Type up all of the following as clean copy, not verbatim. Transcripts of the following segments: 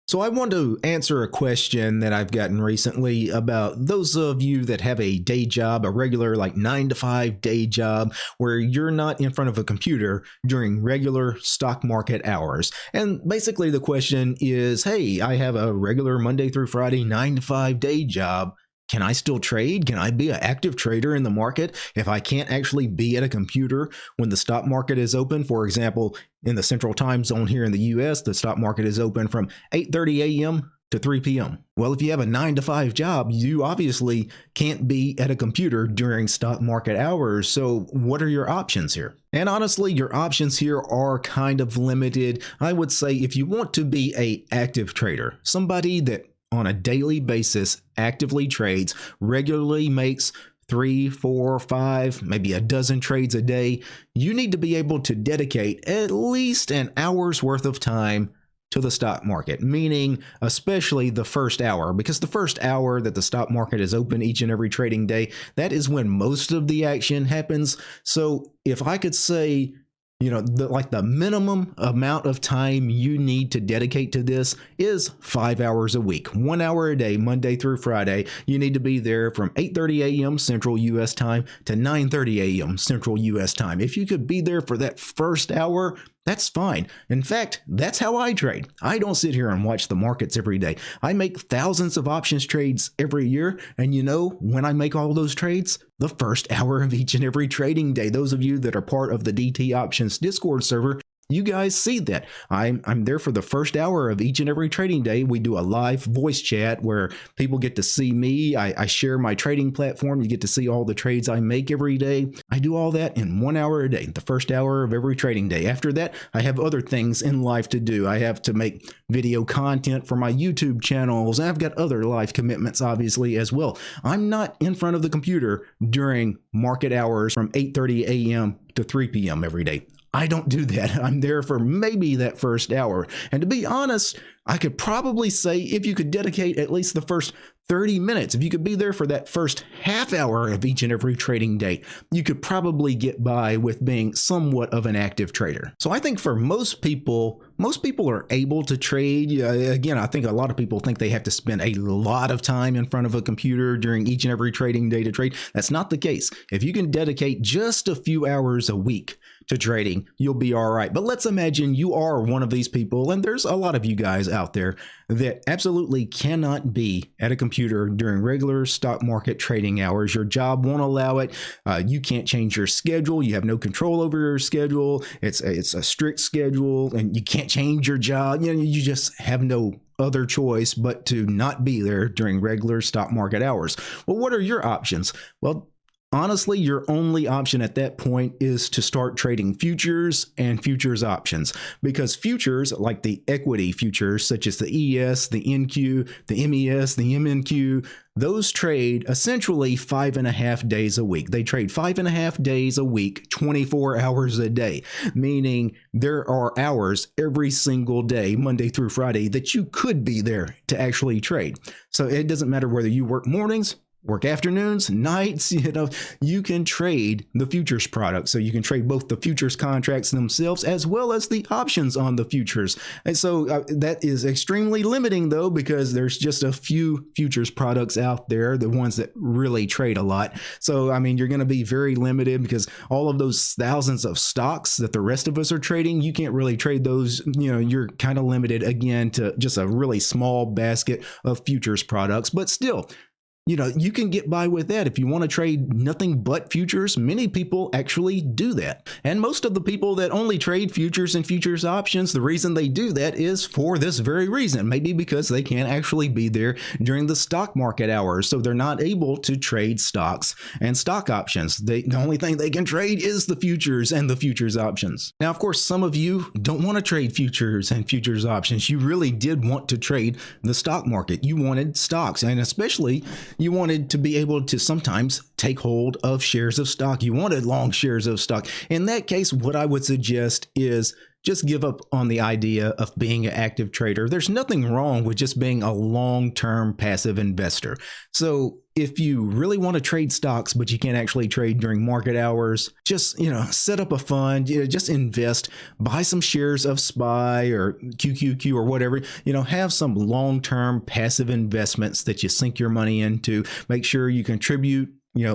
So I want to answer a question that I've gotten recently about those of you that have a day job, a regular like 9 to 5 day job where you're not in front of a computer during regular stock market hours. And basically the question is, hey, I have a regular Monday through Friday 9 to 5 day job. Can I still trade? Can I be an active trader in the market if I can't actually be at a computer when the stock market is open? For example, in the central time zone here in the US, the stock market is open from 8:30 a.m. to 3 p.m. Well, if you have a 9 to 5 job, you obviously can't be at a computer during stock market hours. So what are your options here? And honestly, your options here are kind of limited. I would say if you want to be an active trader, somebody that on a daily basis actively trades, regularly makes 3, 4, 5, maybe a dozen trades a day, you need to be able to dedicate at least an hour's worth of time to the stock market, meaning especially the first hour, because the first hour that the stock market is open each and every trading day, that is when most of the action happens. So if I could say, the minimum amount of time you need to dedicate to this is 5 hours a week, 1 hour a day, Monday through Friday. You need to be there from 8:30 a.m. Central US time to 9:30 a.m. Central US time. If you could be there for that first hour, that's fine. In fact, that's how I trade. I don't sit here and watch the markets every day. I make thousands of options trades every year. And when I make all those trades? The first hour of each and every trading day. Those of you that are part of the DT Options Discord server, you guys see that. I'm there for the first hour of each and every trading day. We do a live voice chat where people get to see me. I share my trading platform. You get to see all the trades I make every day. I do all that in 1 hour a day, the first hour of every trading day. After that, I have other things in life to do. I have to make video content for my YouTube channels. And I've got other life commitments, obviously, as well. I'm not in front of the computer during market hours from 8:30 a.m. to 3 p.m. every day. I don't do that. I'm there for maybe that first hour. And to be honest, I could probably say if you could dedicate at least the first 30 minutes, if you could be there for that first half hour of each and every trading day, you could probably get by with being somewhat of an active trader. So I think for most people are able to trade. Again, I think a lot of people think they have to spend a lot of time in front of a computer during each and every trading day to trade. That's not the case. If you can dedicate just a few hours a week to trading, you'll be all right. But let's imagine you are one of these people, and there's a lot of you guys out there that absolutely cannot be at a computer during regular stock market trading hours. Your job won't allow it. You can't change your schedule. You have no control over your schedule. It's a strict schedule, and you can't change your job. You just have no other choice but to not be there during regular stock market hours. Well, what are your options? Well, honestly, your only option at that point is to start trading futures and futures options, because futures like the equity futures such as the ES, the NQ, the MES, the MNQ, those trade essentially 5.5 days a week. They trade 5.5 days a week, 24 hours a day, meaning there are hours every single day, Monday through Friday, that you could be there to actually trade. So it doesn't matter whether you work mornings, work afternoons, nights, you can trade the futures product. So you can trade both the futures contracts themselves as well as the options on the futures. And so that is extremely limiting though, because there's just a few futures products out there, the ones that really trade a lot. So, you're going to be very limited because all of those thousands of stocks that the rest of us are trading, you can't really trade those. You're kind of limited again to just a really small basket of futures products, but still, you can get by with that. If you want to trade nothing but futures, many people actually do that. And most of the people that only trade futures and futures options, the reason they do that is for this very reason. Maybe because they can't actually be there during the stock market hours. So they're not able to trade stocks and stock options. The only thing they can trade is the futures and the futures options. Now, of course, some of you don't want to trade futures and futures options. You really did want to trade the stock market. You wanted stocks, and especially you wanted to be able to sometimes take hold of shares of stock. You wanted long shares of stock. In that case, what I would suggest is just give up on the idea of being an active trader. There's nothing wrong with just being a long-term passive investor. So if you really want to trade stocks, but you can't actually trade during market hours, just, set up a fund, just invest, buy some shares of SPY or QQQ or whatever, have some long-term passive investments that you sink your money into. Make sure you contribute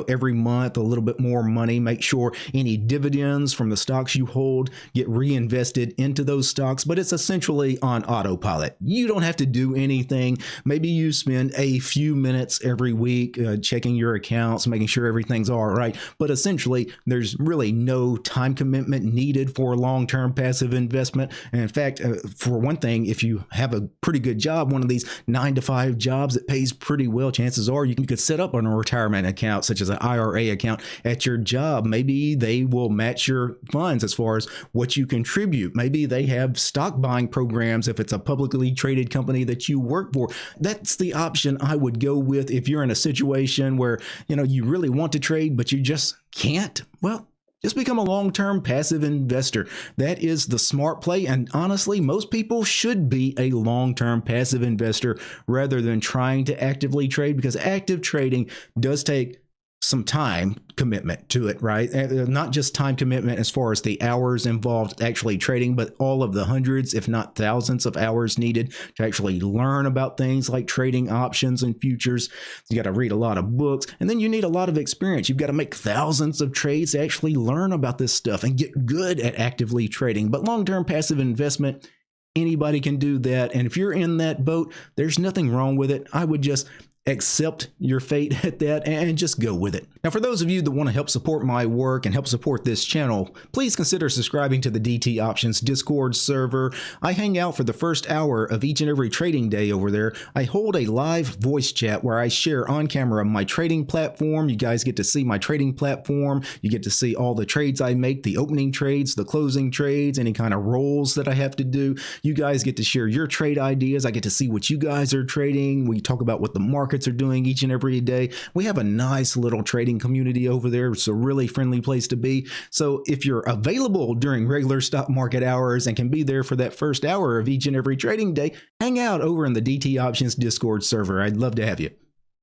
every month a little bit more money. Make sure any dividends from the stocks you hold get reinvested into those stocks, but it's essentially on autopilot. You don't have to do anything. Maybe you spend a few minutes every week checking your accounts, making sure everything's all right, but essentially there's really no time commitment needed for long-term passive investment. And in fact, for one thing, if you have a pretty good job, one of these 9-to-5 jobs that pays pretty well, chances are you could set up on a retirement account such as an IRA account at your job. Maybe they will match your funds as far as what you contribute. Maybe they have stock buying programs if it's a publicly traded company that you work for. That's the option I would go with if you're in a situation where, you really want to trade, but you just can't. Well, just become a long-term passive investor. That is the smart play. And honestly, most people should be a long-term passive investor rather than trying to actively trade, because active trading does take some time commitment to it, right? Not just time commitment as far as the hours involved actually trading, but all of the hundreds, if not thousands of hours needed to actually learn about things like trading options and futures. You got to read a lot of books, and then you need a lot of experience. You've got to make thousands of trades to actually learn about this stuff and get good at actively trading. But long-term passive investment, anybody can do that. And if you're in that boat, there's nothing wrong with it. I would just accept your fate at that and just go with it. Now, for those of you that want to help support my work and help support this channel, please consider subscribing to the DT Options Discord server. I hang out for the first hour of each and every trading day over there. I hold a live voice chat where I share on camera my trading platform. You guys get to see my trading platform. You get to see all the trades I make, the opening trades, the closing trades, any kind of rolls that I have to do. You guys get to share your trade ideas. I get to see what you guys are trading. We talk about what the markets are doing each and every day. We have a nice little trading community over there. It's a really friendly place to be. So if you're available during regular stock market hours and can be there for that first hour of each and every trading day, hang out over in the DT Options Discord server. I'd love to have you.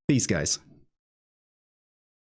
Peace, guys.